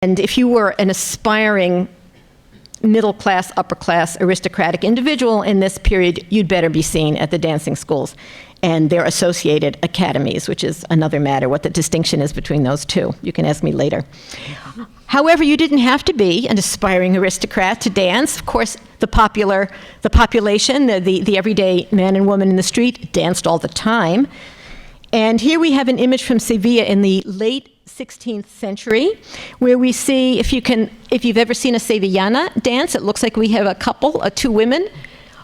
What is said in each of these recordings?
And if you were an aspiring middle class, upper class, aristocratic individual in this period, you'd better be seen at the dancing schools and their associated academies, which is another matter, what the distinction is between those two. You can ask me later. However, you didn't have to be an aspiring aristocrat to dance. Of course, the population, the everyday man and woman in the street danced all the time. And here we have an image from Sevilla in the late 16th century, where we see, if you've ever seen a Sevillana dance, it looks like we have a couple, two women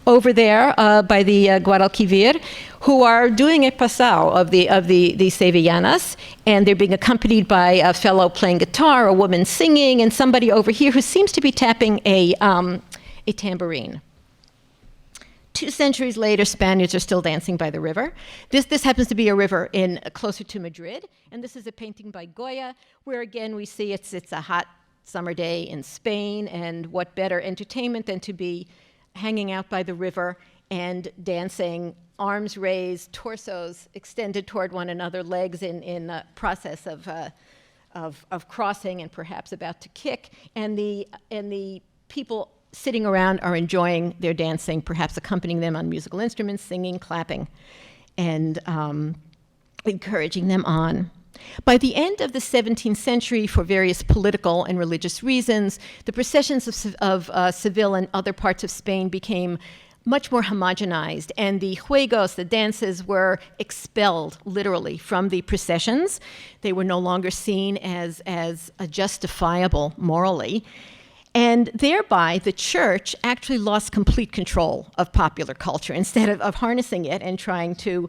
over there by the Guadalquivir, who are doing a pasao of the Sevillanas, and they're being accompanied by a fellow playing guitar, a woman singing, and somebody over here who seems to be tapping a tambourine. 2 centuries later, Spaniards are still dancing by the river. This happens to be a river closer to Madrid, and this is a painting by Goya, where again we see it's a hot summer day in Spain, and what better entertainment than to be hanging out by the river and dancing, arms raised, torsos extended toward one another, legs in a process of crossing and perhaps about to kick, and the people sitting around are enjoying their dancing, perhaps accompanying them on musical instruments, singing, clapping, and encouraging them on. By the end of the 17th century, for various political and religious reasons, the processions of Seville and other parts of Spain became much more homogenized, and the juegos, the dances, were expelled literally from the processions. They were no longer seen as justifiable morally. And thereby, the church actually lost complete control of popular culture. Instead of harnessing it and trying to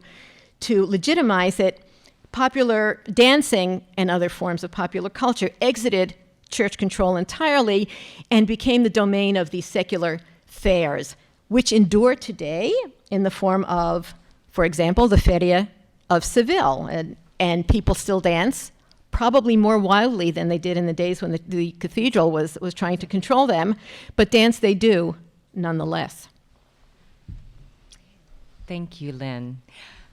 legitimize it, popular dancing and other forms of popular culture exited church control entirely and became the domain of the secular fairs, which endure today in the form of, for example, the Feria of Seville. And people still dance, probably more wildly than they did in the days when the cathedral was trying to control them, but dance they do nonetheless. Thank you, Lynn.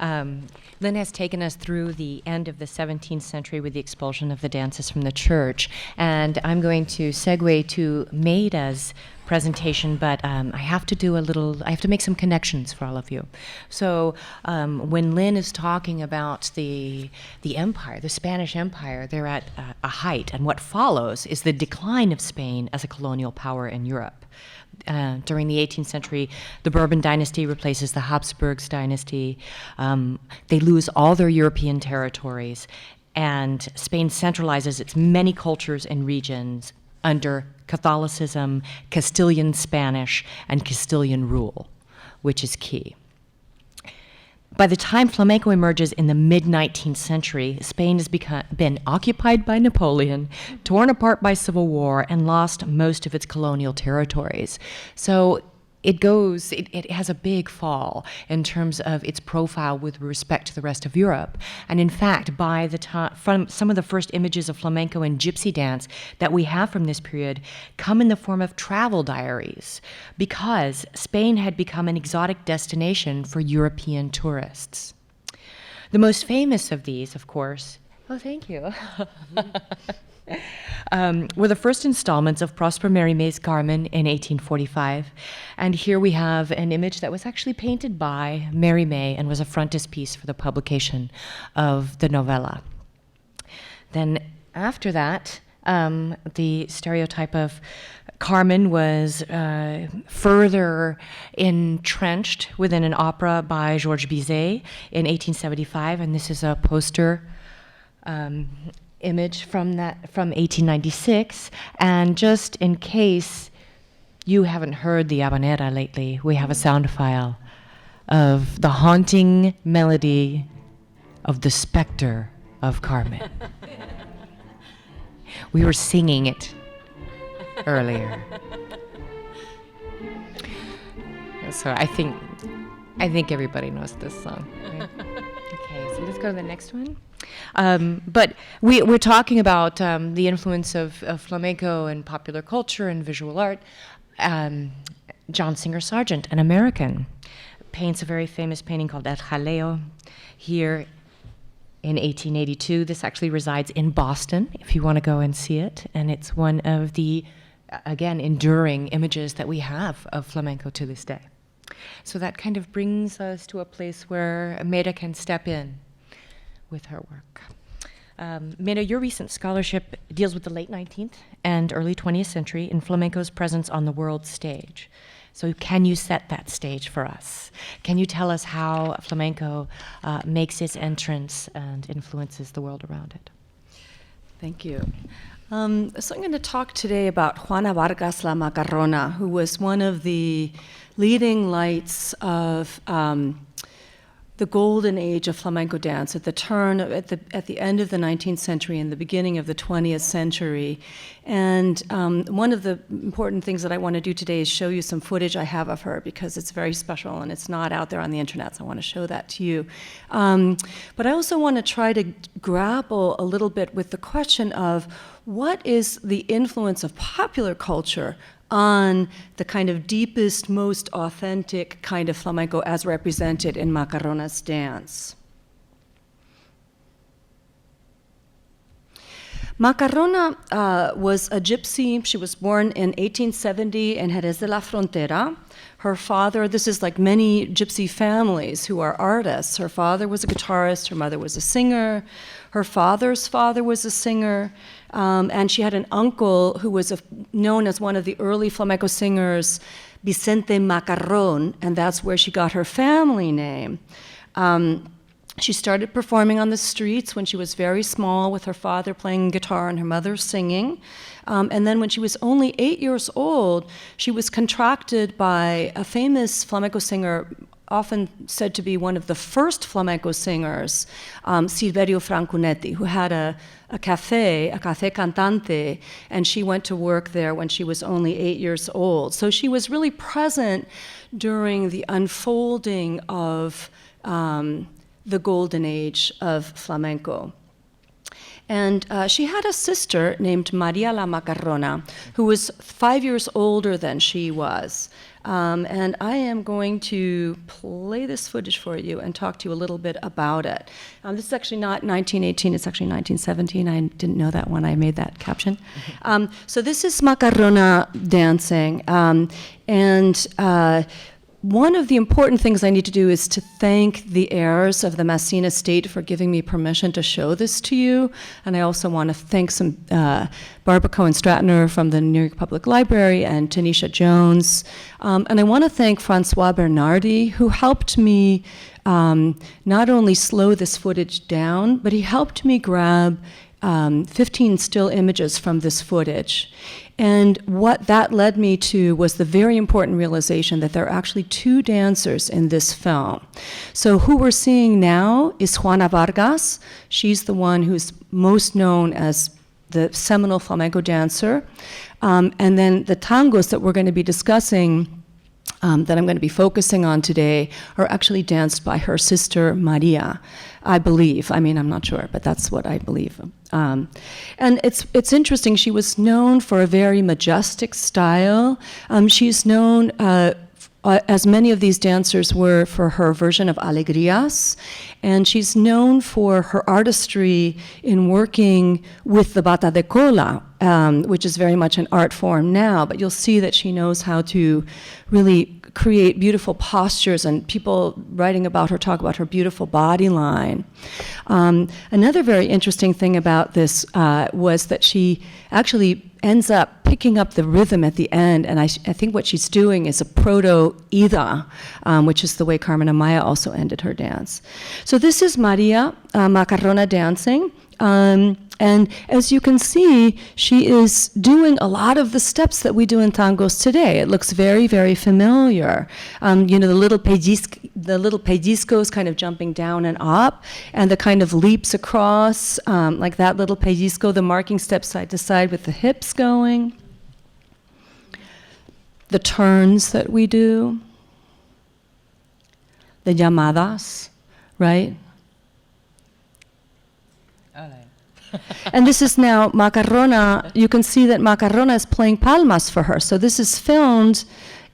Lynn has taken us through the end of the 17th century with the expulsion of the dances from the church, and I'm going to segue to Maida's presentation, but I have to make some connections for all of you. So when Lynn is talking about the empire, the Spanish Empire, they're at a height, and what follows is the decline of Spain as a colonial power in Europe. During the 18th century, the Bourbon dynasty replaces the Habsburgs dynasty. They lose all their European territories, and Spain centralizes its many cultures and regions under Catholicism, Castilian Spanish, and Castilian rule, which is key. By the time flamenco emerges in the mid-19th century, Spain has been occupied by Napoleon, torn apart by civil war, and lost most of its colonial territories. So it has a big fall in terms of its profile with respect to the rest of Europe. And in fact, by the time, from some of the first images of flamenco and gypsy dance that we have from this period come in the form of travel diaries, because Spain had become an exotic destination for European tourists. The most famous of these, of course, oh, thank you. Were the first installments of Prosper Mérimée Carmen in 1845. And here we have an image that was actually painted by Mérimée and was a frontispiece for the publication of the novella. Then after that, the stereotype of Carmen was further entrenched within an opera by Georges Bizet in 1875, and this is a poster image from 1896. And just in case you haven't heard the habanera lately, we have a sound file of the haunting melody of the specter of Carmen. We were singing it earlier. So I think everybody knows this song. Right? Okay, so let's go to the next one. But we're talking about the influence of flamenco and popular culture and visual art. John Singer Sargent, an American, paints a very famous painting called El Jaleo here in 1882. This actually resides in Boston, if you want to go and see it. And it's one of the, again, enduring images that we have of flamenco to this day. So that kind of brings us to a place where Meda can step in with her work. Meda, your recent scholarship deals with the late 19th and early 20th century in flamenco's presence on the world stage. So can you set that stage for us? Can you tell us how flamenco makes its entrance and influences the world around it? Thank you. So I'm going to talk today about Juana Vargas La Macarona, who was one of the leading lights of the golden age of flamenco dance at the end of the 19th century and the beginning of the 20th century. And one of the important things that I want to do today is show you some footage I have of her, because it's very special and it's not out there on the internet, so I want to show that to you. But I also want to try to grapple a little bit with the question of what is the influence of popular culture on the kind of deepest, most authentic kind of flamenco as represented in Macarona's dance. Macarona was a gypsy. She was born in 1870 in Jerez de la Frontera. Her father, this is like many gypsy families who are artists. Her father was a guitarist, her mother was a singer, her father's father was a singer, and she had an uncle who was known as one of the early flamenco singers, Vicente Macarron, and that's where she got her family name. She started performing on the streets when she was very small, with her father playing guitar and her mother singing. And then when she was only 8 years old, she was contracted by a famous flamenco singer, often said to be one of the first flamenco singers, Silverio Francunetti, who had a cafe cantante, and she went to work there when she was only 8 years old. So she was really present during the unfolding of the golden age of flamenco. And she had a sister named Maria La Macarona, who was 5 years older than she was. And I am going to play this footage for you and talk to you a little bit about it. This is actually not 1918, it's actually 1917. I didn't know that when I made that caption. So this is Macarona dancing. One of the important things I need to do is to thank the heirs of the Massena estate for giving me permission to show this to you. And I also want to thank Barbara Cohen-Stratner from the New York Public Library and Tanisha Jones. And I want to thank Francois Bernardi, who helped me not only slow this footage down, but he helped me grab 15 still images from this footage. And what that led me to was the very important realization that there are actually two dancers in this film. So who we're seeing now is Juana Vargas. She's the one who's most known as the seminal flamenco dancer. And then the tangos that we're going to be discussing, that I'm going to be focusing on today, are actually danced by her sister Maria, I believe. I mean, I'm not sure, but that's what I believe. And it's interesting. She was known for a very majestic style. She's known, as many of these dancers were, for her version of Alegrías. And she's known for her artistry in working with the bata de cola, which is very much an art form now. But you'll see that she knows how to really create beautiful postures, and people writing about her talk about her beautiful body line. Another very interesting thing about this was that she actually ends up picking up the rhythm at the end, and I think what she's doing is a proto-ida, which is the way Carmen Amaya also ended her dance. So this is Maria Macarona dancing. And as you can see, she is doing a lot of the steps that we do in tangos today. It looks very, very familiar. You know, the little pellizcos kind of jumping down and up, and the kind of leaps across, like that little pellizco, the marking steps side to side with the hips going. The turns that we do. The llamadas, right? And this is now Macarona. You can see that Macarona is playing palmas for her. So this is filmed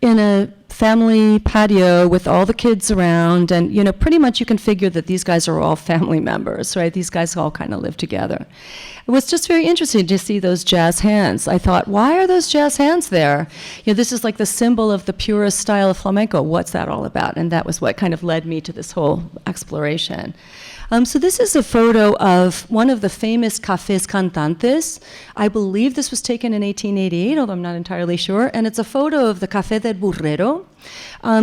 in a family patio with all the kids around, and pretty much you can figure that these guys are all family members, right? These guys all kind of live together. It was just very interesting to see those jazz hands. I thought, why are those jazz hands there? This is like the symbol of the purest style of flamenco. What's that all about? And that was what kind of led me to this whole exploration. So this is a photo of one of the famous cafés cantantes. I believe this was taken in 1888, although I'm not entirely sure. And it's a photo of the Café del Burrero.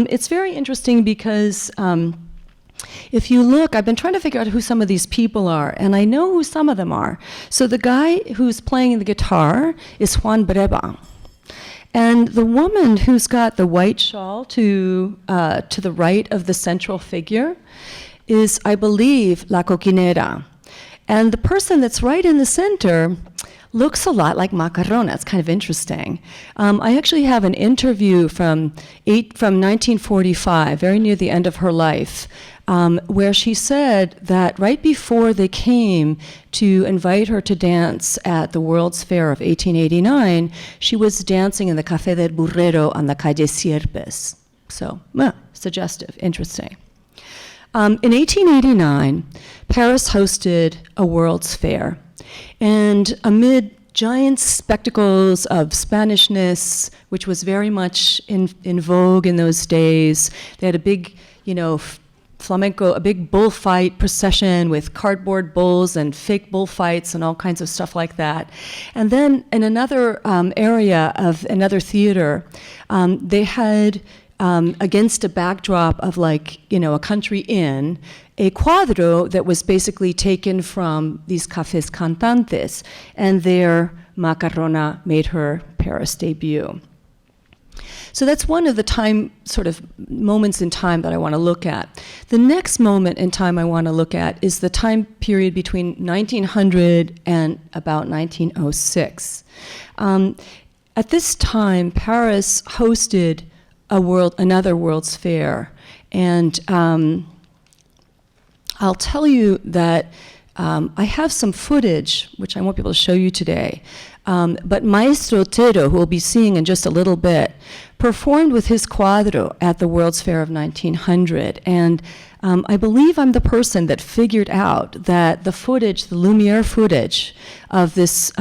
It's very interesting because if you look, I've been trying to figure out who some of these people are, and I know who some of them are. So the guy who's playing the guitar is Juan Breba. And the woman who's got the white shawl to the right of the central figure is, I believe, La Coquinera. And the person that's right in the center looks a lot like Macarona. It's kind of interesting. I actually have an interview from 1945, very near the end of her life, where she said that right before they came to invite her to dance at the World's Fair of 1889, she was dancing in the Café del Burrero on the Calle Sierpes. So, suggestive, interesting. In 1889, Paris hosted a World's Fair, and amid giant spectacles of Spanishness, which was very much in vogue in those days, they had a big, flamenco, a big bullfight procession with cardboard bulls and fake bullfights and all kinds of stuff like that. And then in another area of another theater, they had against a backdrop of a country inn, a cuadro that was basically taken from these cafés cantantes, and there Macarona made her Paris debut. So that's one of the moments in time that I want to look at. The next moment in time I want to look at is the time period between 1900 and about 1906. At this time, Paris hosted another World's Fair, and I'll tell you that I have some footage, which I won't be able to show you today, but Maestro Otero, who we'll be seeing in just a little bit, performed with his cuadro at the World's Fair of 1900, and I believe I'm the person that figured out that the Lumiere footage of this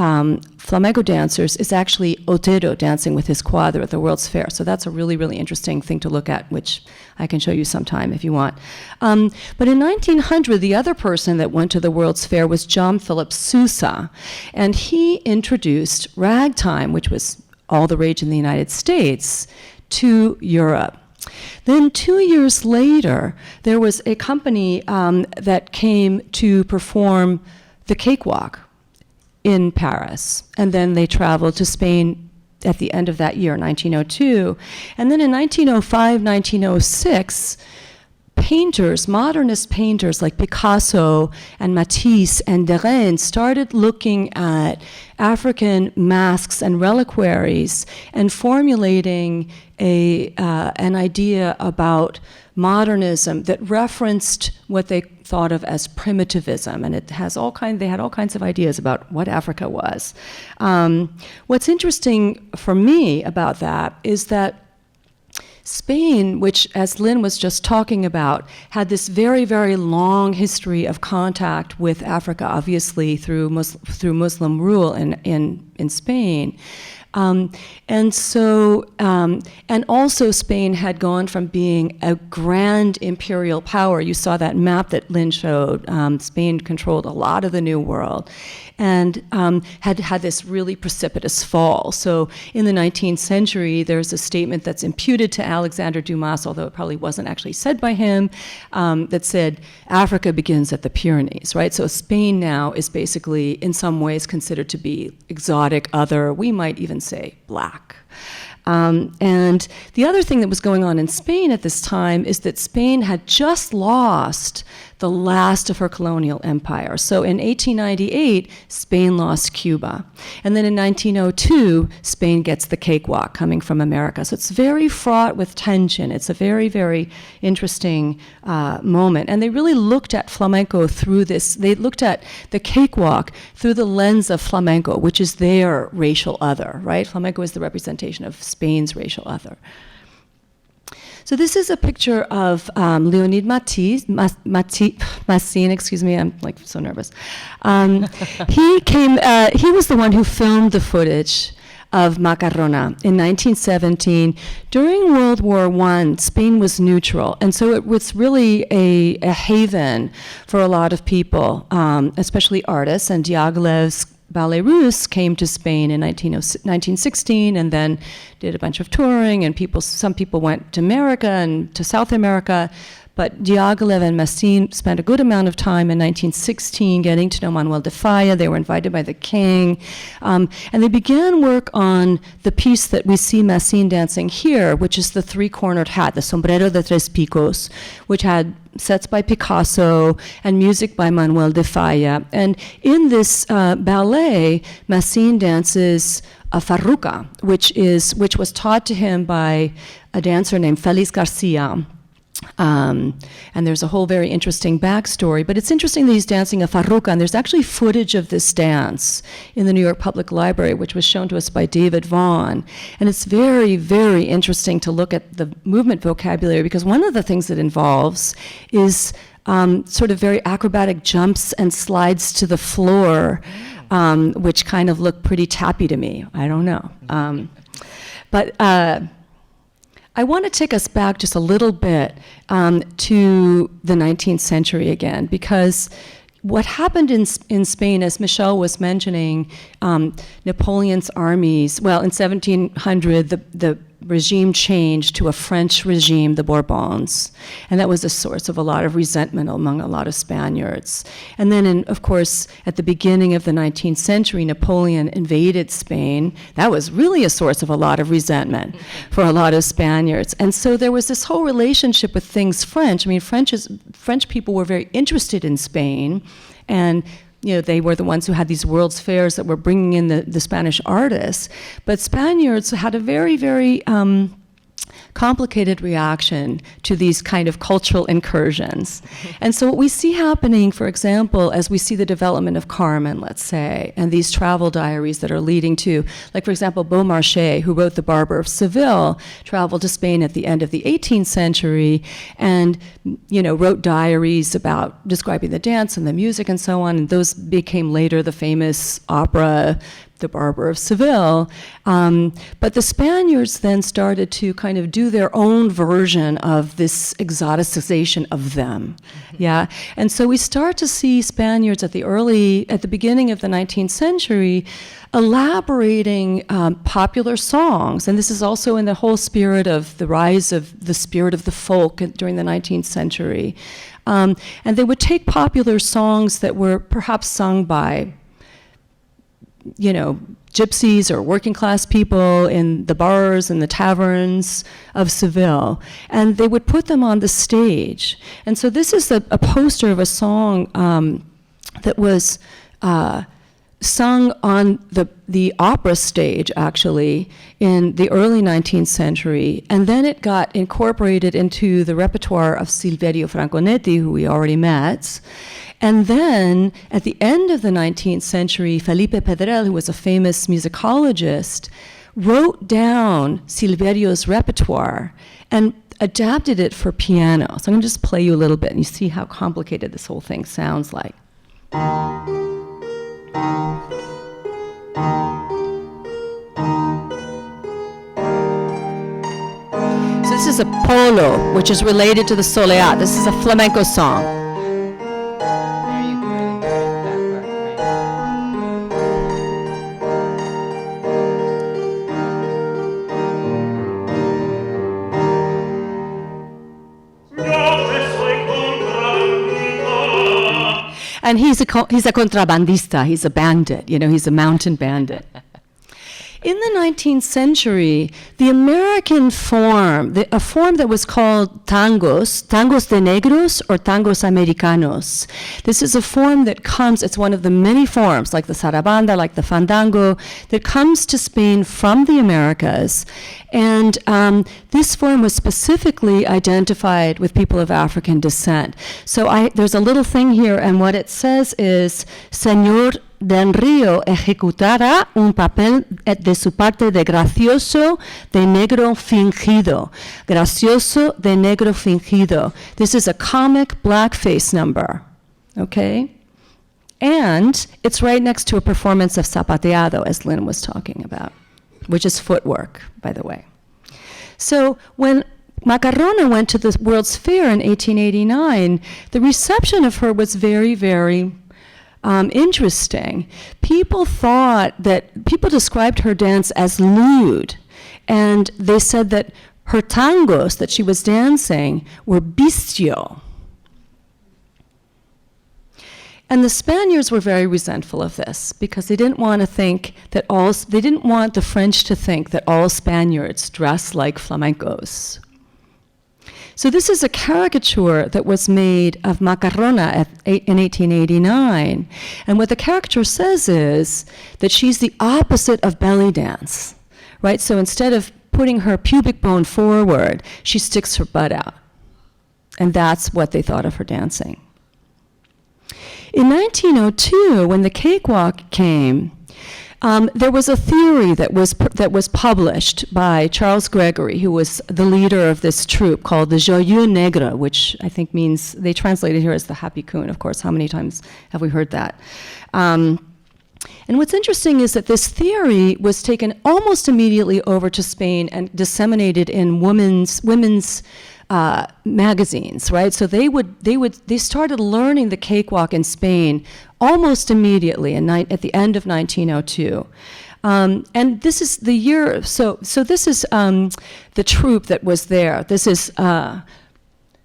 flamenco dancers is actually Otero dancing with his cuadro at the World's Fair. So that's a really, really interesting thing to look at, which I can show you sometime if you want. But in 1900, the other person that went to the World's Fair was John Philip Sousa, and he introduced ragtime, which was all the rage in the United States, to Europe. Then 2 years later, there was a company that came to perform the cakewalk in Paris, and then they traveled to Spain at the end of that year, 1902. And then in 1905, 1906, painters, modernist painters like Picasso and Matisse and Derain started looking at African masks and reliquaries and formulating an idea about modernism that referenced what they thought of as primitivism, and they had all kinds of ideas about what Africa was. What's interesting for me about that is that Spain, which, as Lynn was just talking about, had this very, very long history of contact with Africa, obviously through Muslim rule in Spain. And also Spain had gone from being a grand imperial power. You saw that map that Lynn showed. Spain controlled a lot of the New World and had this really precipitous fall. So in the 19th century, there's a statement that's imputed to Alexander Dumas, although it probably wasn't actually said by him, that said, Africa begins at the Pyrenees, right? So Spain now is basically, in some ways, considered to be exotic, other, we might even say black. And the other thing that was going on in Spain at this time is that Spain had just lost the last of her colonial empire. So in 1898, Spain lost Cuba. And then in 1902, Spain gets the cakewalk coming from America. So it's very fraught with tension. It's a very, very interesting moment. And they really looked at flamenco through this. They looked at the cakewalk through the lens of flamenco, which is their racial other, right? Flamenco is the representation of Spain's racial other. So this is a picture of Leonid Massine, excuse me, I'm like so nervous. He was the one who filmed the footage of Macarona in 1917. During World War I, Spain was neutral, and so it was really a haven for a lot of people, especially artists, and Diaghilev's Ballet Russe came to Spain in 1916 and then did a bunch of touring, and some people went to America and to South America, but Diaghilev and Massine spent a good amount of time in 1916 getting to know Manuel de Falla. They were invited by the king, and they began work on the piece that we see Massine dancing here, which is the three-cornered hat, the sombrero de tres picos, which had sets by Picasso and music by Manuel de Falla. And in this ballet, Massine dances a farruca, which was taught to him by a dancer named Feliz Garcia. And there's a whole very interesting backstory, but it's interesting that he's dancing a farruca, and there's actually footage of this dance in the New York Public Library, which was shown to us by David Vaughn. And it's very, very interesting to look at the movement vocabulary, because one of the things it involves is sort of very acrobatic jumps and slides to the floor, which kind of look pretty tappy to me. I don't know. But I want to take us back just a little bit to the 19th century again, because what happened in Spain, as Michelle was mentioning, Napoleon's armies, well, in 1700, the regime changed to a French regime, the Bourbons, and that was a source of a lot of resentment among a lot of Spaniards. And then, of course, at the beginning of the 19th century, Napoleon invaded Spain. That was really a source of a lot of resentment for a lot of Spaniards. And so there was this whole relationship with things French. I mean, French people were very interested in Spain, and they were the ones who had these World's Fairs that were bringing in the Spanish artists. But Spaniards had a very, very complicated reaction to these kind of cultural incursions. And so what we see happening, for example, as we see the development of Carmen, let's say, and these travel diaries that are leading to, like, for example, Beaumarchais, who wrote The Barber of Seville, traveled to Spain at the end of the 18th century and, wrote diaries about describing the dance and the music and so on, and those became later the famous opera, The Barber of Seville. But the Spaniards then started to kind of do their own version of this exoticization of them. Yeah. And so we start to see Spaniards at the beginning of the 19th century elaborating popular songs. And this is also in the whole spirit of the rise of the spirit of the folk during the 19th century. And they would take popular songs that were perhaps sung by gypsies or working class people in the bars and the taverns of Seville, and they would put them on the stage. And so this is a poster of a song that was sung on the opera stage, actually, in the early 19th century, and then it got incorporated into the repertoire of Silverio Franconetti, who we already met. And then, at the end of the 19th century, Felipe Pedrell, who was a famous musicologist, wrote down Silverio's repertoire and adapted it for piano. So I'm going to just play you a little bit, and you see how complicated this whole thing sounds like. So this is a polo, which is related to the soleá. This is a flamenco song. And he's a contrabandista, he's a bandit, he's a mountain bandit. In the 19th century, the American form, a form that was called tangos de negros or tangos americanos. This is a form that it's one of the many forms, like the sarabanda, like the fandango, that comes to Spain from the Americas. And this form was specifically identified with people of African descent. So there's a little thing here, and what it says is, Señor del Río ejecutara un papel de su parte de gracioso de negro fingido. Gracioso de negro fingido. This is a comic blackface number, okay? And it's right next to a performance of zapateado, as Lynn was talking about, which is footwork, by the way. So when Macarona went to the World's Fair in 1889, the reception of her was very, very interesting. People described her dance as lewd, and they said that her tangos that she was dancing were bistio. And the Spaniards were very resentful of this because they didn't want the French to think that all Spaniards dress like flamencos. So this is a caricature that was made of Macarona in 1889. And what the caricature says is that she's the opposite of belly dance, right? So instead of putting her pubic bone forward, she sticks her butt out. And that's what they thought of her dancing. In 1902, when the cakewalk came, there was a theory that was published by Charles Gregory, who was the leader of this troupe called the Joyeux Negre, which I think means, they translate it here as the Happy Coon, of course. How many times have we heard that? And what's interesting is that this theory was taken almost immediately over to Spain and disseminated in women's magazines, right? So they started learning the cakewalk in Spain almost immediately at the end of 1902. And this is the year, so this is the troupe that was there. This is,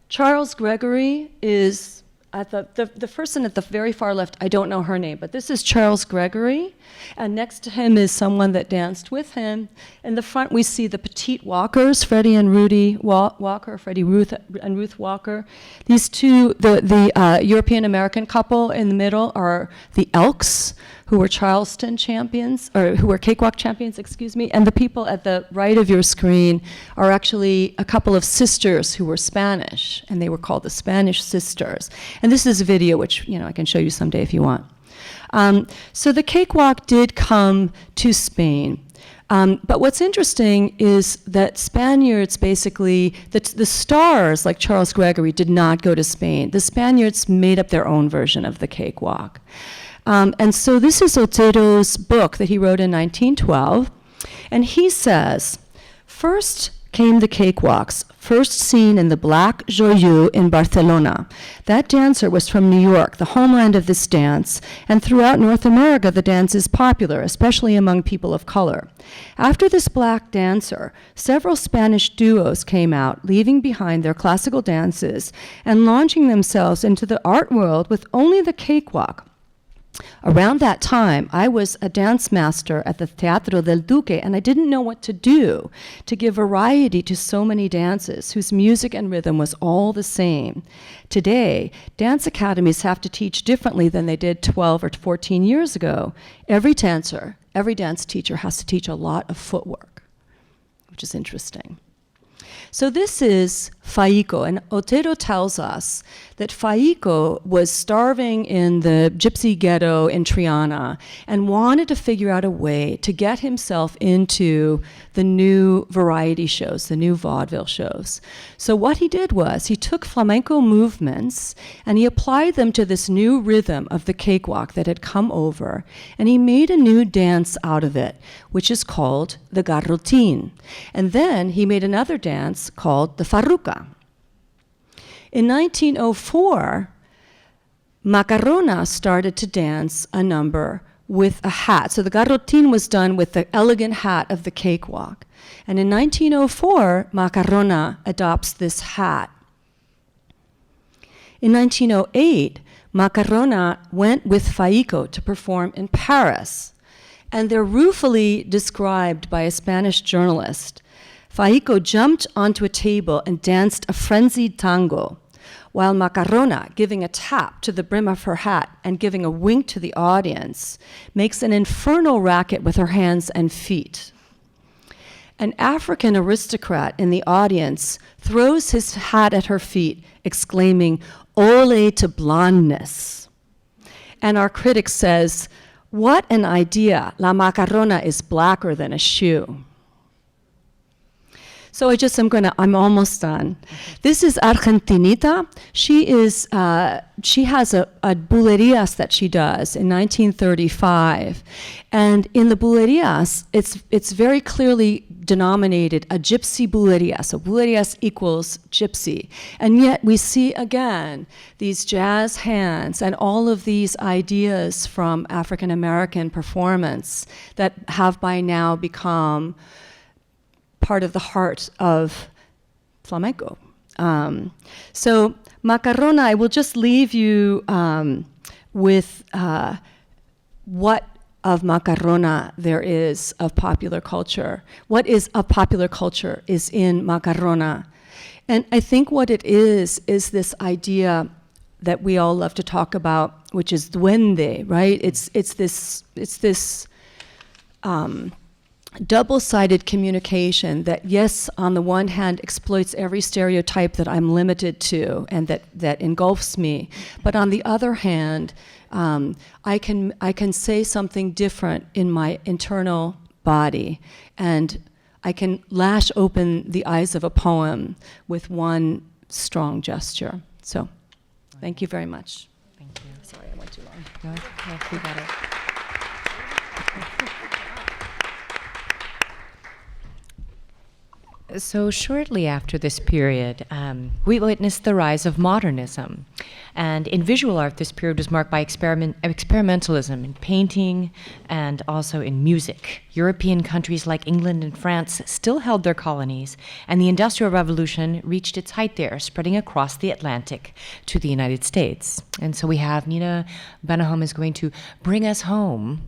Charles Gregory is, at the person at the very far left, I don't know her name, but this is Charles Gregory, and next to him is someone that danced with him. In the front, we see the petite Walkers, Freddie and Rudy Walker, Ruth Walker. These two, the European-American couple in the middle are the Elks, who were Charleston champions, or who were cakewalk champions, excuse me, and the people at the right of your screen are actually a couple of sisters who were Spanish, and they were called the Spanish Sisters. And this is a video which, I can show you someday if you want. So the cakewalk did come to Spain. But what's interesting is that Spaniards basically, the stars like Charles Gregory did not go to Spain. The Spaniards made up their own version of the cakewalk. And so this is Otero's book that he wrote in 1912. And he says, first came the cakewalks, first seen in the Black Joyeux in Barcelona. That dancer was from New York, the homeland of this dance, and throughout North America the dance is popular, especially among people of color. After this black dancer, several Spanish duos came out, leaving behind their classical dances and launching themselves into the art world with only the cakewalk. Around that time, I was a dance master at the Teatro del Duque, and I didn't know what to do to give variety to so many dances whose music and rhythm was all the same. Today, dance academies have to teach differently than they did 12 or 14 years ago. Every dance teacher has to teach a lot of footwork, which is interesting. So this is Faico, and Otero tells us that Faico was starving in the gypsy ghetto in Triana and wanted to figure out a way to get himself into the new variety shows, the new vaudeville shows. So what he did was he took flamenco movements and he applied them to this new rhythm of the cakewalk that had come over, and he made a new dance out of it, which is called the garrotin. And then he made another dance called the farruca. In 1904, Macarona started to dance a number with a hat. So the garrotin was done with the elegant hat of the cakewalk. And in 1904, Macarona adopts this hat. In 1908, Macarona went with Faico to perform in Paris. And they're ruefully described by a Spanish journalist. Faico jumped onto a table and danced a frenzied tango, while Macarona, giving a tap to the brim of her hat and giving a wink to the audience, makes an infernal racket with her hands and feet. An African aristocrat in the audience throws his hat at her feet, exclaiming, "Ole to blondness." And our critic says, What an idea. La Macarona is blacker than a shoe. So I'm almost done. This is Argentinita. She has a bulerías that she does in 1935. And in the bulerías, it's very clearly denominated a gypsy bulería. So bulerías equals gypsy. And yet we see again these jazz hands and all of these ideas from African American performance that have by now become part of the heart of flamenco. So Macarona, I will just leave you with what of Macarona there is of popular culture. What is of popular culture is in Macarona. And I think what it is this idea that we all love to talk about, which is duende, right? It's this double-sided communication that, yes, on the one hand, exploits every stereotype that I'm limited to and that engulfs me, but on the other hand, I can say something different in my internal body, and I can lash open the eyes of a poem with one strong gesture. So, thank you very much. Thank you. Sorry, I went too long. No, you got it. So shortly after this period, we witnessed the rise of modernism. And in visual art, this period was marked by experimentalism in painting and also in music. European countries like England and France still held their colonies, and the Industrial Revolution reached its height there, spreading across the Atlantic to the United States. And so we have Nina Benahum is going to bring us home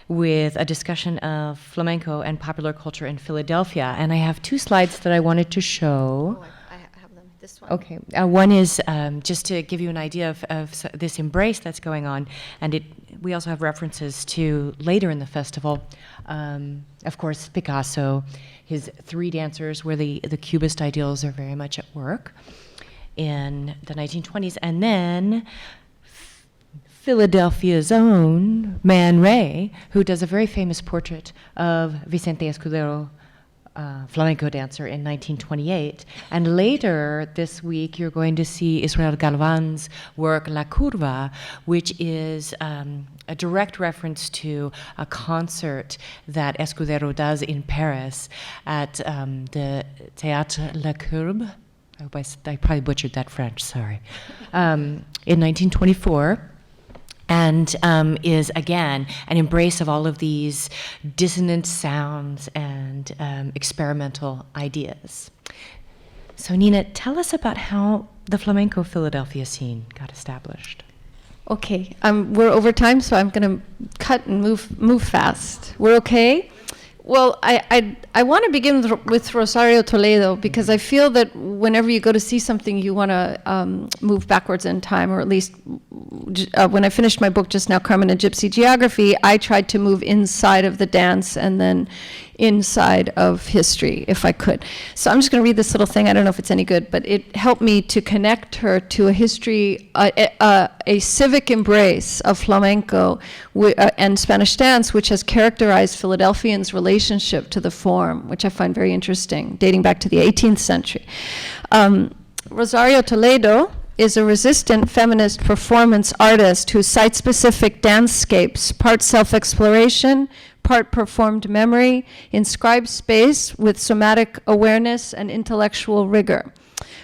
with a discussion of flamenco and popular culture in Philadelphia. And I have two slides that I wanted to show. Oh, I have them. This one. Okay. One is just to give you an idea of this embrace that's going on. And we also have references to later in the festival, of course, Picasso, his three dancers, where the Cubist ideals are very much at work in the 1920s. And then Philadelphia's own Man Ray, who does a very famous portrait of Vicente Escudero, flamenco dancer, in 1928. And later this week, you're going to see Israel Galvan's work, La Curva, which is a direct reference to a concert that Escudero does in Paris at the Théâtre La Courbe. I hope I probably butchered that French, sorry. In 1924. And is, again, an embrace of all of these dissonant sounds and experimental ideas. So Nina, tell us about how the flamenco Philadelphia scene got established. Okay, we're over time, so I'm going to cut and move fast. We're okay? Well, I want to begin with Rosario Toledo, because I feel that whenever you go to see something, you want to move backwards in time, or at least when I finished my book just now, Carmen and Gypsy Geography, I tried to move inside of the dance and then inside of history, if I could. So I'm just going to read this little thing. I don't know if it's any good, but it helped me to connect her to a history, a civic embrace of flamenco and Spanish dance, which has characterized Philadelphians' relationship to the form, which I find very interesting, dating back to the 18th century. Rosario Toledo is a resistant feminist performance artist whose site-specific dancescapes, part self-exploration, part performed memory, inscribe space with somatic awareness and intellectual rigor.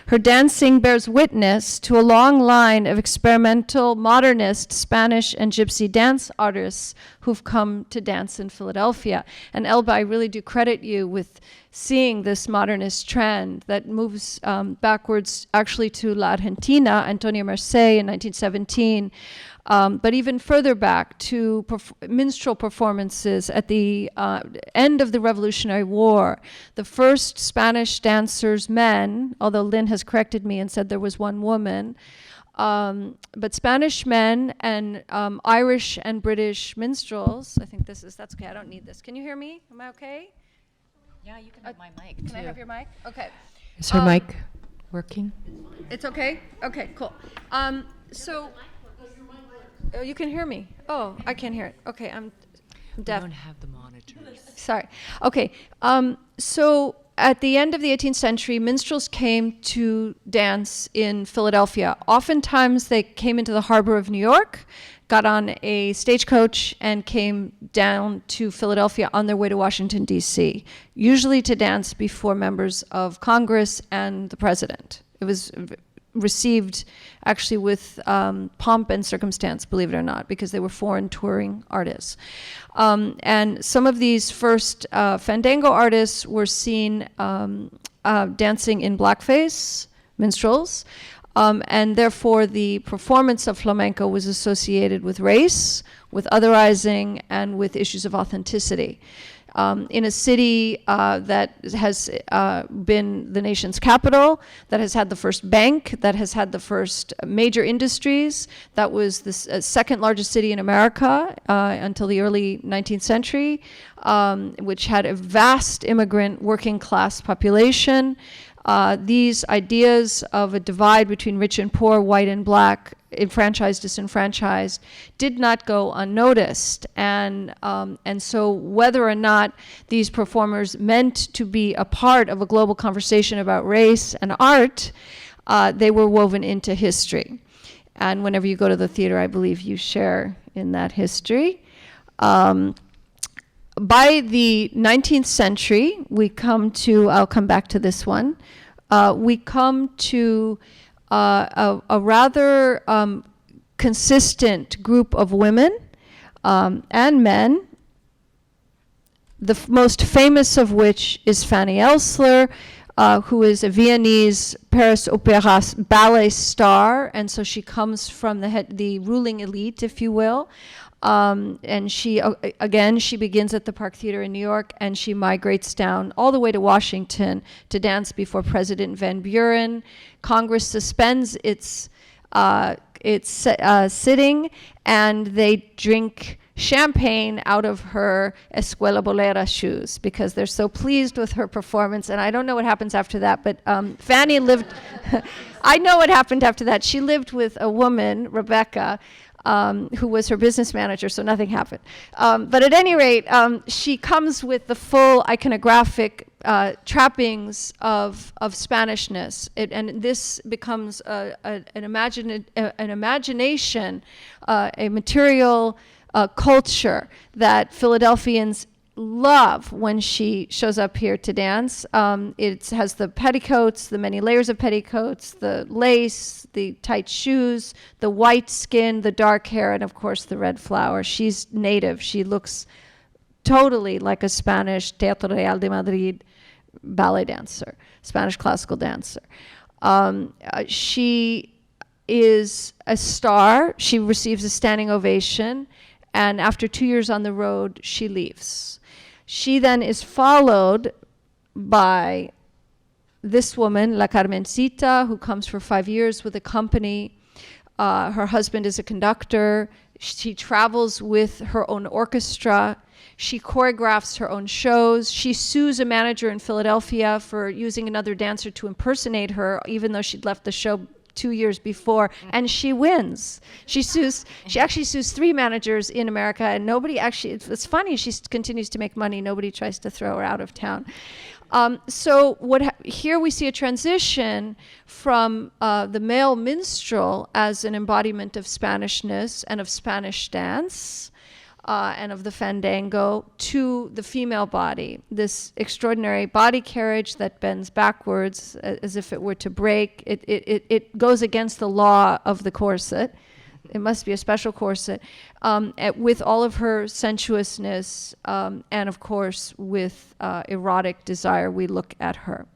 Her dancing bears witness to a long line of experimental, modernist, Spanish and Gypsy dance artists who've come to dance in Philadelphia. And Elba, I really do credit you with seeing this modernist trend that moves backwards actually to La Argentina, Antonio Mercé in 1917, but even further back to minstrel performances at the end of the Revolutionary War. The first Spanish dancers, men, although Lynn has corrected me and said there was one woman, but Spanish men and Irish and British minstrels. I think that's okay. I don't need this. Can you hear me? Am I okay? Yeah, you can have my mic, Can I have your mic? Okay. Is her mic working? It's okay? Okay, cool. So, Oh, you can hear me. Oh, I can't hear it. Okay, I'm deaf. We don't have the monitors. Sorry. Okay. So at the end of the 18th century, minstrels came to dance in Philadelphia. Oftentimes, they came into the harbor of New York, got on a stagecoach, and came down to Philadelphia on their way to Washington, D.C., usually to dance before members of Congress and the president. It was received actually with pomp and circumstance, believe it or not, because they were foreign touring artists. And some of these first fandango artists were seen dancing in blackface, minstrels, and therefore the performance of flamenco was associated with race, with otherizing, and with issues of authenticity. In a city that has been the nation's capital, that has had the first bank, that has had the first major industries, that was the second largest city in America until the early 19th century, which had a vast immigrant working class population. These ideas of a divide between rich and poor, white and black, enfranchised, disenfranchised, did not go unnoticed. And so whether or not these performers meant to be a part of a global conversation about race and art, they were woven into history. And whenever you go to the theater, I believe you share in that history. By the 19th century, we come to, I'll come back to this one, we come to a rather consistent group of women and men, the most famous of which is Fanny Elsler, who is a Viennese Paris Opera ballet star, and so she comes from the ruling elite, if you will. And she, again, she begins at the Park Theater in New York, and she migrates down all the way to Washington to dance before President Van Buren. Congress suspends its sitting, and they drink champagne out of her Escuela Bolera shoes because they're so pleased with her performance. And I don't know what happens after that, but Fanny lived, I know what happened after that. She lived with a woman, Rebecca, who was her business manager, so nothing happened. But at any rate, she comes with the full iconographic trappings of Spanishness, and this becomes an imagination, a material culture that Philadelphians love when she shows up here to dance. It has the petticoats, the many layers of petticoats, the lace, the tight shoes, the white skin, the dark hair, and of course the red flower. She's native. She looks totally like a Spanish Teatro Real de Madrid ballet dancer, Spanish classical dancer. She is a star. She receives a standing ovation, and after 2 years on the road, she leaves. She then is followed by this woman, La Carmencita, who comes for 5 years with a company. Her husband is a conductor. She travels with her own orchestra. She choreographs her own shows. She sues a manager in Philadelphia for using another dancer to impersonate her, even though she'd left the show 2 years before, and she wins. She actually sues 3 managers in America, and nobody actually, it's funny, she continues to make money. Nobody tries to throw her out of town. So here we see a transition from the male minstrel as an embodiment of Spanishness and of Spanish dance, and of the fandango, to the female body, this extraordinary body carriage that bends backwards as if it were to break. It goes against the law of the corset. It must be a special corset, with all of her sensuousness, and of course with erotic desire. We look at her.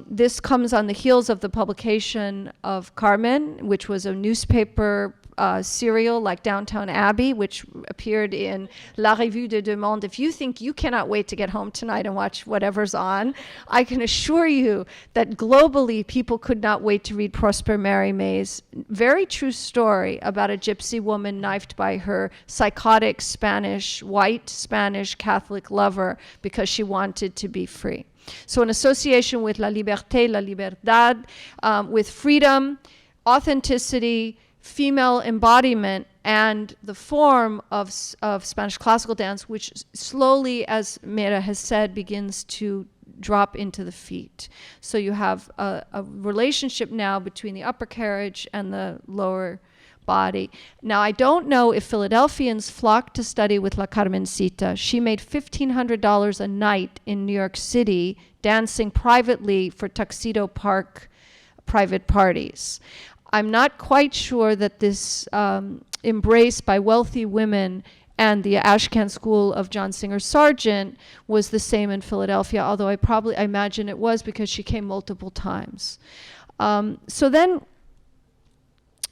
This comes on the heels of the publication of Carmen, which was a newspaper serial like Downtown Abbey, which appeared in La Revue de Deux Mondes. If you think you cannot wait to get home tonight and watch whatever's on, I can assure you that globally people could not wait to read Prosper Mérimée, very true story about a gypsy woman knifed by her psychotic white Spanish Catholic lover because she wanted to be free. So an association with la liberté, la libertad, with freedom, authenticity, female embodiment, and the form of Spanish classical dance, which slowly, as Mera has said, begins to drop into the feet. So you have a relationship now between the upper carriage and the lower body. Now, I don't know if Philadelphians flocked to study with La Carmencita. She made $1,500 a night in New York City dancing privately for Tuxedo Park private parties. I'm not quite sure that this embrace by wealthy women and the Ashcan school of John Singer Sargent was the same in Philadelphia, although I imagine it was because she came multiple times. So then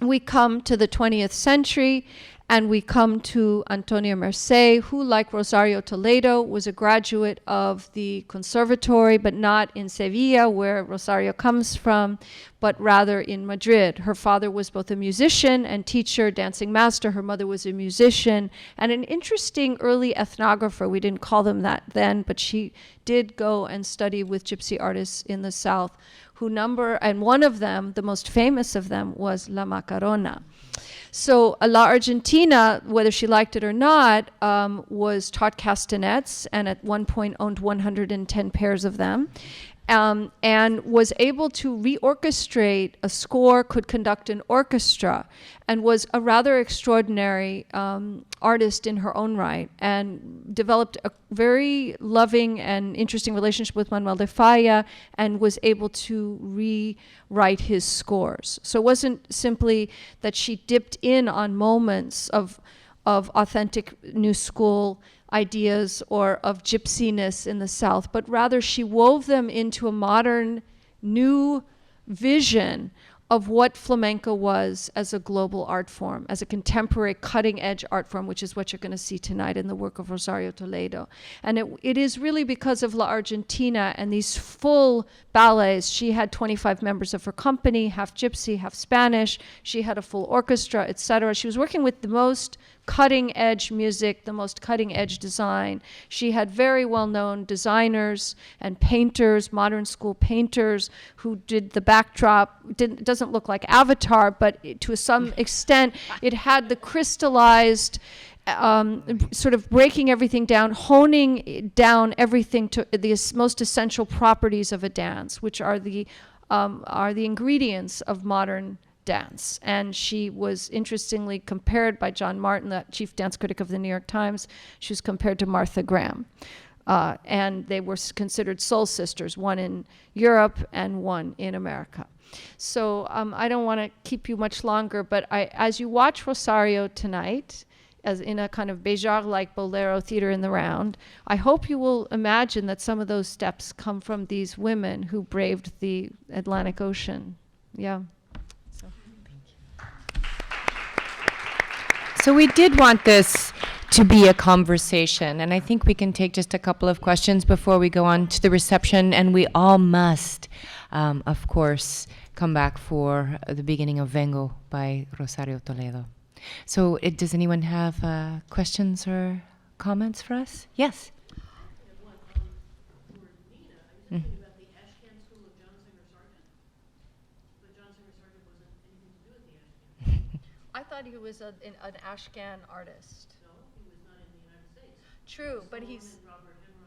we come to the 20th century, and we come to Antonia Mercé, who, like Rosario Toledo, was a graduate of the conservatory, but not in Sevilla, where Rosario comes from, but rather in Madrid. Her father was both a musician and teacher, dancing master. Her mother was a musician and an interesting early ethnographer. We didn't call them that then, but she did go and study with gypsy artists in the South, and one of them, the most famous of them, was La Macarona. So La Argentina, whether she liked it or not, was taught castanets, and at one point owned 110 pairs of them, and was able to reorchestrate a score, could conduct an orchestra, and was a rather extraordinary artist in her own right, and developed a very loving and interesting relationship with Manuel de Falla, and was able to rewrite his scores. So it wasn't simply that she dipped in on moments of authentic new school ideas or of gypsiness in the South, but rather she wove them into a modern new vision of what flamenco was as a global art form, as a contemporary cutting-edge art form, which is what you're going to see tonight in the work of Rosario Toledo. And it is really because of La Argentina and these full ballets. She had 25 members of her company, half gypsy, half Spanish. She had a full orchestra, etc. She was working with the most cutting-edge music, the most cutting-edge design. She had very well-known designers and painters, modern school painters, who did the backdrop. It doesn't look like Avatar, but to some extent, it had the crystallized, sort of breaking everything down, honing down everything to the most essential properties of a dance, which are the ingredients of modern dance. And she was interestingly compared by John Martin, the chief dance critic of the New York Times. She was compared to Martha Graham. And they were considered soul sisters, one in Europe and one in America. So I don't want to keep you much longer, but as you watch Rosario tonight, as in a kind of Béjart-like bolero theater in the round, I hope you will imagine that some of those steps come from these women who braved the Atlantic Ocean. Yeah. So we did want this to be a conversation, and I think we can take just a couple of questions before we go on to the reception, and we all must, of course, come back for the beginning of Vengo by Rosario Toledo. So does anyone have questions or comments for us? Yes? Mm. I thought he was an Ashcan artist. No, he was not in the United States. True, but he's Robert Henry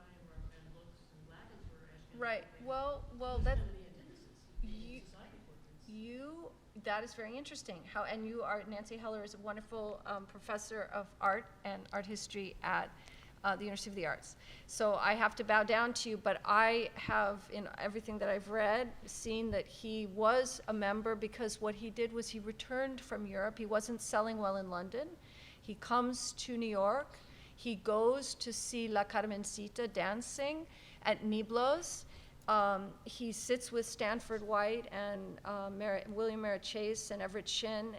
and Lux and Blackens were Ashcan. Right. Well, that that is very interesting. And you are Nancy Heller is a wonderful professor of art and art history at the University of the Arts. So I have to bow down to you, but I have, in everything that I've read, seen that he was a member because what he did was he returned from Europe. He wasn't selling well in London. He comes to New York. He goes to see La Carmencita dancing at Niblo's. He sits with Stanford White and William Merritt Chase and Everett Shin,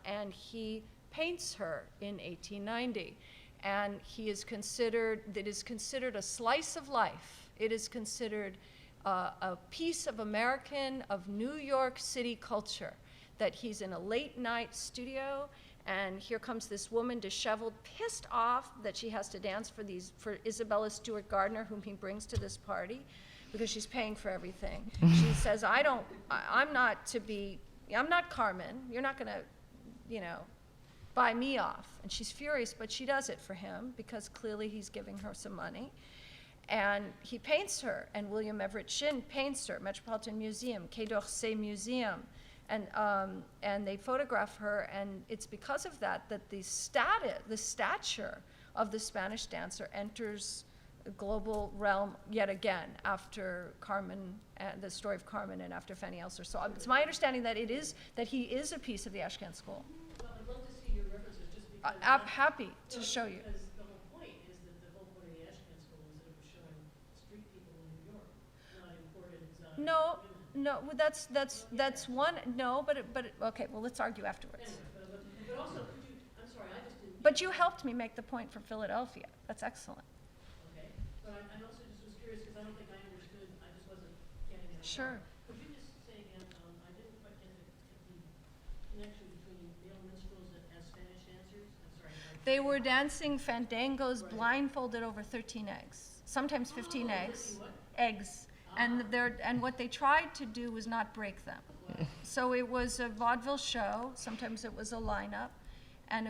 and he paints her in 1890. And it is considered a slice of life. It is considered a piece of of New York City culture, that he's in a late night studio, and here comes this woman disheveled, pissed off that she has to dance for Isabella Stewart Gardner, whom he brings to this party, because she's paying for everything. She says, I'm not Carmen. You're not gonna, buy me off. And she's furious, but she does it for him because clearly he's giving her some money. And he paints her, and William Everett Shinn paints her, Metropolitan Museum, Quai d'Orsay Museum, and they photograph her, and it's because of that that the stature of the Spanish dancer enters the global realm yet again after Carmen, the story of Carmen, and after Fanny Elser. So it's my understanding that he is a piece of the Ashcan school. Well, I'd love to see your references just because. Happy to show you. Because the whole point is that the whole point of the Ashcan school is that it was showing street people in New York, not imported women. No, well, that's one. No, but okay. Well, let's argue afterwards. Anyway, but also, could you? I'm sorry, I just didn't. But you helped me make the point for Philadelphia. That's excellent. Okay, but I also just was curious because I don't think I understood. I just wasn't getting it. Sure. Could you just say again? I didn't quite get the connection between male minstrels and Spanish dancers. I'm sorry. They were dancing fandangos blindfolded over 13 eggs, sometimes 15 eggs. Eggs. And what they tried to do was not break them. So it was a vaudeville show. Sometimes it was a lineup, and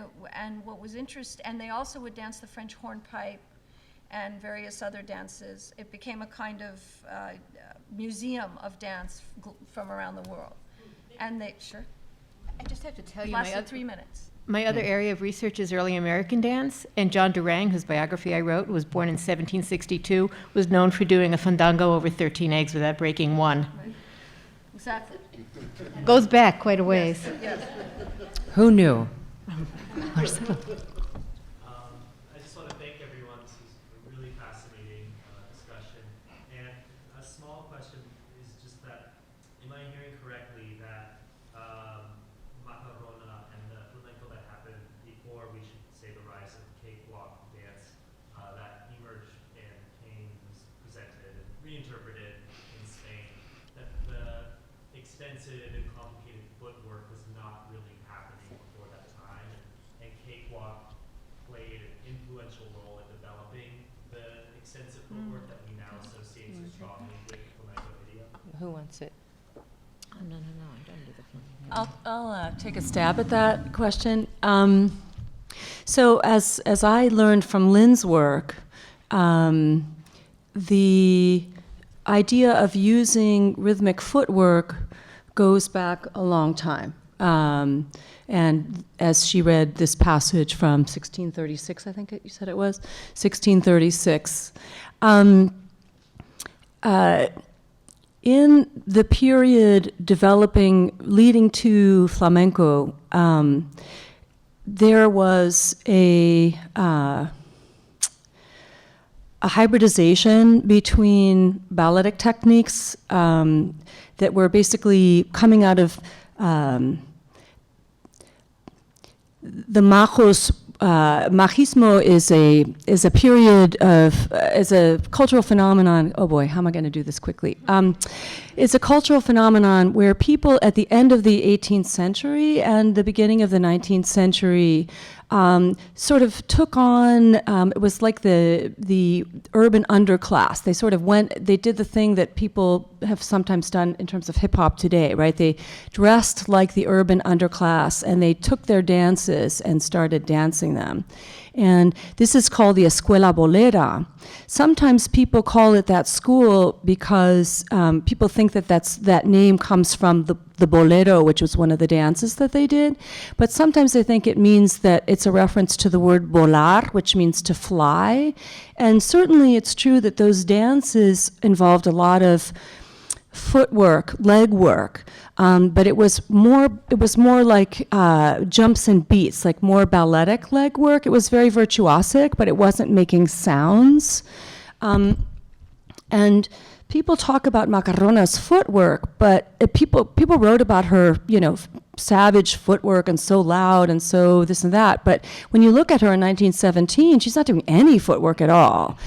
what was interesting. And they also would dance the French hornpipe and various other dances. It became a kind of museum of dance from around the world. And they I just have to tell you, lasted 3 minutes. my other area of research is early American dance, and John Durang, whose biography I wrote, was born in 1762, was known for doing a fandango over 13 eggs without breaking one. Exactly. Goes back quite a ways. Yes. Who knew? I just want to thank everyone. This was a really fascinating discussion. And a small question is just that, am I hearing correctly that Macarona and the flamenco that happened before, we should say, the rise of cakewalk dance, that emerged and came, was presented and reinterpreted in Spain, that the extensive and complicated footwork was not really happening before that time, and cakewalk played an influential role in developing the extensive footwork that we now associate so strongly with flamenco video? Who wants it? Oh, no, I don't do the film. I'll take a stab at that question. So as I learned from Lynn's work, the idea of using rhythmic footwork goes back a long time. And as she read this passage from 1636, I think you said it was, 1636. In the period leading to flamenco, there was a hybridization between balletic techniques that were basically coming out of the Machismo is a period of, is a cultural phenomenon. Oh boy, how am I going to do this quickly? It's a cultural phenomenon where people at the end of the 18th century and the beginning of the 19th century sort of took on, it was like the urban underclass. They sort of they did the thing that people have sometimes done in terms of hip hop today, right? They dressed like the urban underclass and they took their dances and started dancing them. And this is called the Escuela Bolera. Sometimes people call it that school because people think that that name comes from the bolero, which was one of the dances that they did. But sometimes they think it means that it's a reference to the word volar, which means to fly. And certainly it's true that those dances involved a lot of footwork, leg work, but it was more like jumps and beats, like more balletic leg work. It was very virtuosic, but it wasn't making sounds. And people talk about Macarona's footwork, but people wrote about her, savage footwork and so loud and so this and that. But when you look at her in 1917, she's not doing any footwork at all.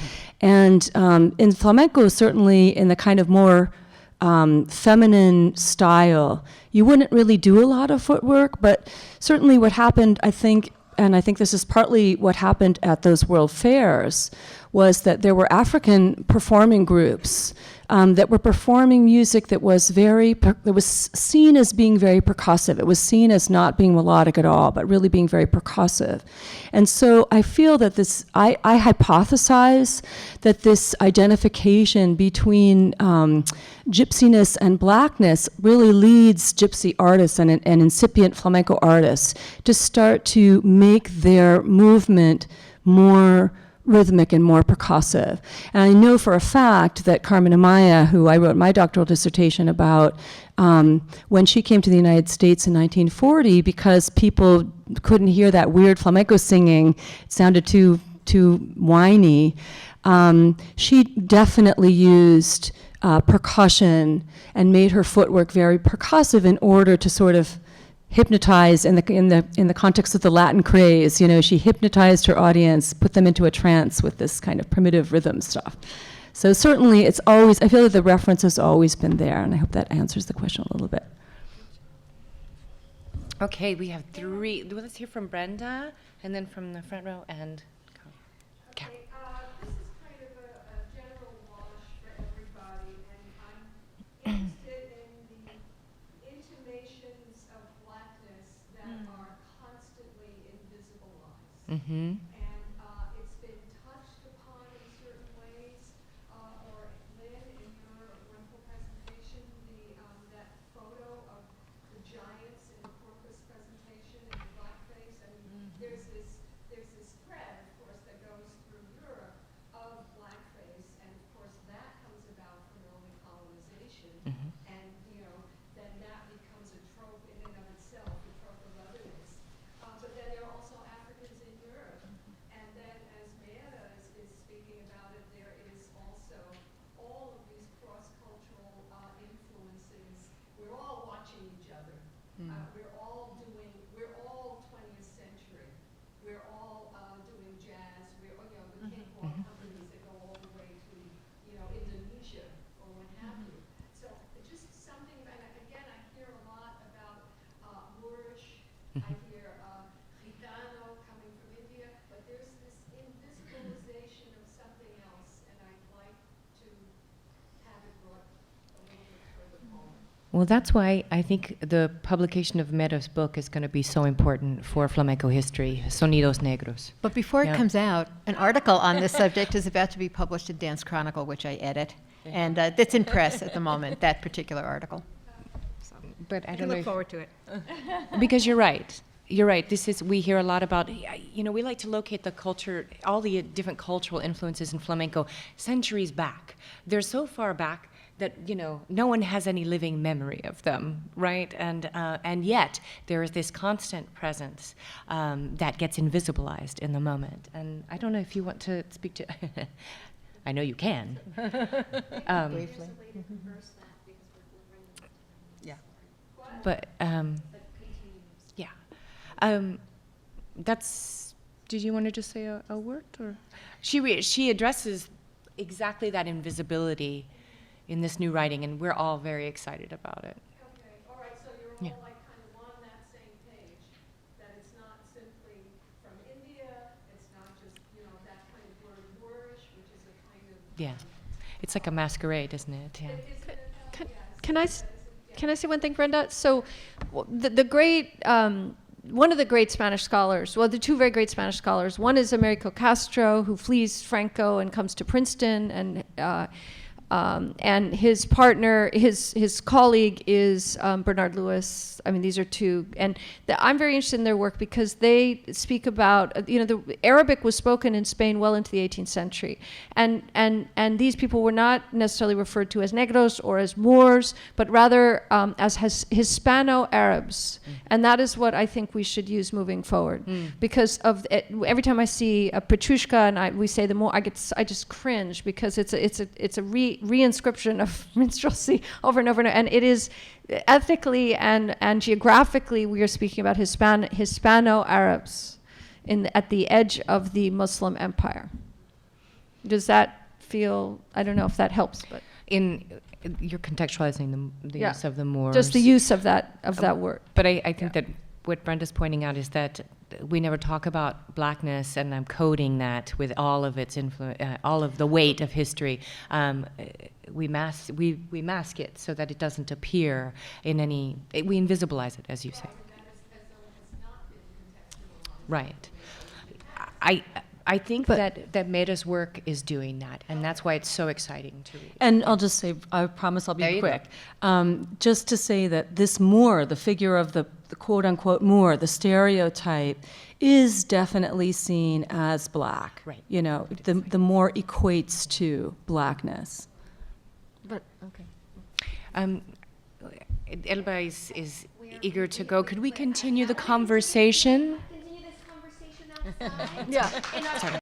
And in flamenco, certainly in the kind of more feminine style, you wouldn't really do a lot of footwork, but certainly what happened, I think, and I think this is partly what happened at those world fairs, was that there were African performing groups that were performing music that was that was seen as being very percussive. It was seen as not being melodic at all, but really being very percussive. And so I feel that I hypothesize that this identification between gypsiness and blackness really leads gypsy artists and incipient flamenco artists to start to make their movement more rhythmic and more percussive. And I know for a fact that Carmen Amaya, who I wrote my doctoral dissertation about, when she came to the United States in 1940, because people couldn't hear that weird flamenco singing, it sounded too whiny, she definitely used percussion and made her footwork very percussive in order to sort of hypnotize in the context of the Latin craze. You know, she hypnotized her audience, put them into a trance with this kind of primitive rhythm stuff. So certainly I feel that the reference has always been there, and I hope that answers the question a little bit. Okay, we have three. Well, let's hear from Brenda, and then from the front row, and Kat. This is kind of a general wash for everybody, and I'm interested in the intimations of blackness that are constantly invisibilized. Mm-hmm. And it's been touched upon in certain ways, or Lynn, in your wonderful presentation, that photo of the giants in the Corpus presentation in the blackface. I mean, there's this thread, of course, that goes through Europe of blackface, and of course that comes about from early colonization, and then that becomes a trope in and of itself, a trope of otherness. But then there are also Africans in Europe, and then as Mayetta is speaking about it, there is also all of these cross-cultural influences. We're all watching each other. We're all 20th century. We're all doing jazz. We're the cakewalk companies that go all the way to Indonesia or what have you. So it's just something. And again, I hear a lot about Moorish. I hear Gitano coming from India, but there's this invisibilization of something else, and I'd like to have it brought a little bit further forward. Well, that's why I think the publication of Meadows' book is going to be so important for flamenco history, Sonidos Negros. But before Yeah. it comes out, an article on this subject is about to be published in Dance Chronicle, which I edit. And it's in press at the moment, that particular article. But I I don't look know forward to it. because you're right. You're right. We hear a lot about, we like to locate the culture, all the different cultural influences in flamenco centuries back. They're so far back that, no one has any living memory of them, right? And yet there is this constant presence that gets invisibilized in the moment. And I don't know if you want to speak to, I know you can. Briefly. Yeah. But, yeah. Did you want to just say a word? Or she addresses exactly that invisibility in this new writing, and we're all very excited about it. Okay, all right, so you're all like kind of on that same page, that it's not simply from India, it's not just, that kind of word Moorish, which is a kind of... Yeah. It's like a masquerade, isn't it? Yeah. Isn't it? Can I say one thing, Brenda? So the great... one of the great Spanish scholars, well, the two very great Spanish scholars, one is Americo Castro, who flees Franco and comes to Princeton, and his partner, his colleague is Bernard Lewis. I mean, these are two, and I'm very interested in their work because they speak about, the Arabic was spoken in Spain well into the 18th century, and these people were not necessarily referred to as negros or as Moors, but rather as Hispano-Arabs, and that is what I think we should use moving forward, because of every time I see a Petrushka and we say the Moor, I just cringe because it's a reinscription of minstrelsy over and over, and it is ethnically and geographically we are speaking about Hispano-Arabs at the edge of the Muslim empire. Does that feel? I don't know if that helps, but You're contextualizing the use of the Moors. Just the use of that word. But I think that what Brenda's pointing out is that we never talk about blackness, and I'm coding that with all of its all of the weight of history. We mask it so that it doesn't appear in any. We invisibilize it, as you say. Right. I think that Meta's work is doing that, and that's why it's so exciting to read. And I'll just say, I promise I'll There be you quick. Just to say that this Moor, the figure of the quote-unquote Moor, the stereotype, is definitely seen as black. Right. You know, the Moor equates to blackness. But, okay. Elba is eager to go. Could we continue the conversation? Continue this conversation outside. Yeah. In our